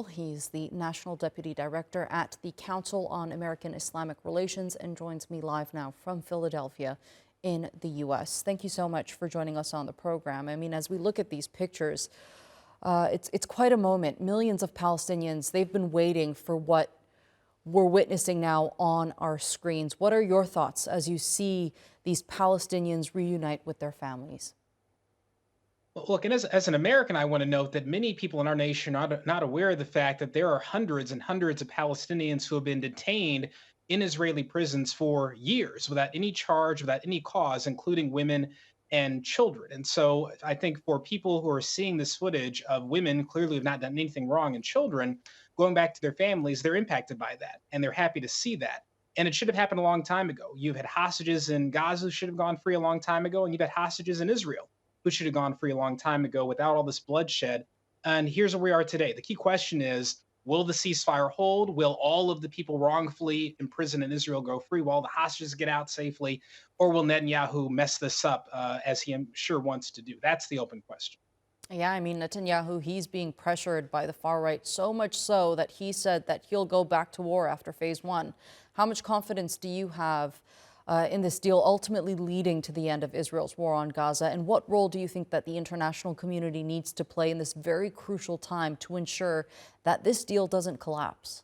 He's the National Deputy Director at the Council on American-Islamic Relations and joins me live now from Philadelphia in the U.S. Thank you so much for joining us on the program. I mean, as we look at these pictures, it's quite a moment. Millions of Palestinians, they've been waiting for what we're witnessing now on our screens. What are your thoughts as you see these Palestinians reunite with their families? Well, look, and as an American, I want to note that many people in our nation are not aware of the fact that there are hundreds and hundreds of Palestinians who have been detained in Israeli prisons for years without any charge, without any cause, including women and children. And so I think for people who are seeing this footage of women clearly have not done anything wrong and children going back to their families, they're impacted by that and they're happy to see that. And it should have happened a long time ago. You've had hostages in Gaza who should have gone free a long time ago, and you've had hostages in Israel who should have gone free a long time ago without all this bloodshed. And here's where we are today. The key question is, will the ceasefire hold? Will all of the people wrongfully imprisoned in Israel go free? Will all the hostages get out safely? Or will Netanyahu mess this up, as he I'm sure wants to do? That's the open question. Yeah, I mean, Netanyahu, he's being pressured by the far right, so much so that he said that he'll go back to war after phase one. How much confidence do you have in this deal ultimately leading to the end of Israel's war on Gaza? And what role do you think that the international community needs to play in this very crucial time to ensure that this deal doesn't collapse?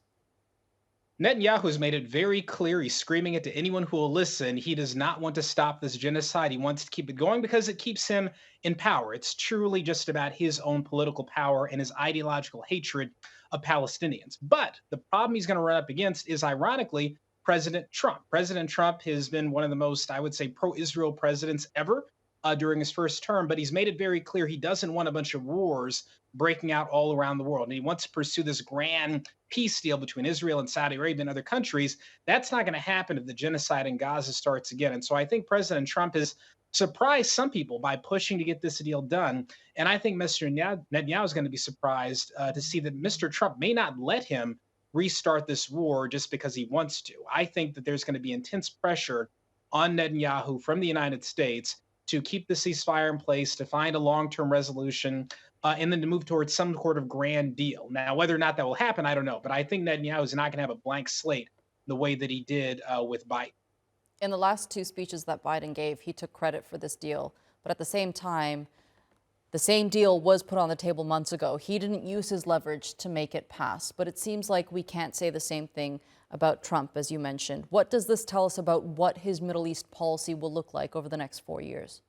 Netanyahu has made it very clear. He's screaming it to anyone who will listen. He does not want to stop this genocide. He wants to keep it going because it keeps him in power. It's truly just about his own political power and his ideological hatred of Palestinians. But the problem he's going to run up against is, ironically, President Trump. President Trump has been one of the most, I would say, pro Israel presidents ever during his first term, but he's made it very clear he doesn't want a bunch of wars breaking out all around the world. And he wants to pursue this grand peace deal between Israel and Saudi Arabia and other countries. That's not going to happen if the genocide in Gaza starts again. And so I think President Trump has surprised some people by pushing to get this deal done. And I think Mr. Netanyahu is going to be surprised to see that Mr. Trump may not let him restart this war just because he wants to. I think that there's going to be intense pressure on Netanyahu from the United States to keep the ceasefire in place, to find a long-term resolution, and then to move towards some sort of grand deal. Now, whether or not that will happen, I don't know. But I think Netanyahu is not going to have a blank slate the way that he did with Biden. In the last two speeches that Biden gave, he took credit for this deal. But at the same time, the same deal was put on the table months ago. He didn't use his leverage to make it pass. But it seems like we can't say the same thing about Trump, as you mentioned. What does this tell us about what his Middle East policy will look like over the next 4 years?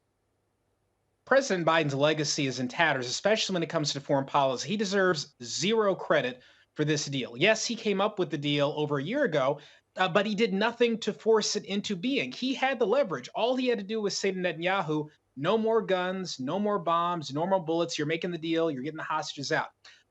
President Biden's legacy is in tatters, especially when it comes to foreign policy. He deserves zero credit for this deal. Yes, he came up with the deal over a year ago, but he did nothing to force it into being. He had the leverage. All he had to do was say to Netanyahu, no more guns, no more bombs, no more bullets. You're making the deal. You're getting the hostages out.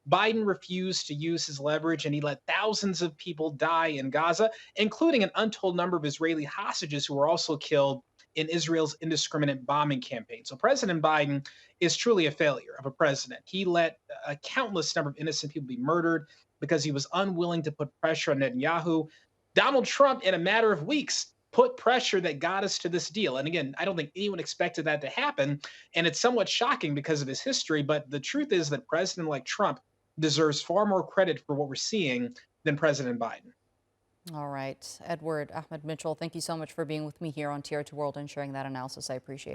Biden refused to use his leverage, and he let thousands of people die in Gaza, including an untold number of Israeli hostages who were also killed in Israel's indiscriminate bombing campaign. So President Biden is truly a failure of a president. He let a countless number of innocent people be murdered because he was unwilling to put pressure on Netanyahu. Donald Trump, in a matter of weeks, put pressure that got us to this deal. And again, I don't think anyone expected that to happen. And it's somewhat shocking because of his history. But the truth is that President like Trump deserves far more credit for what we're seeing than President Biden. All right. Ahmed Mitchell, thank you so much for being with me here on TR2 World and sharing that analysis. I appreciate it.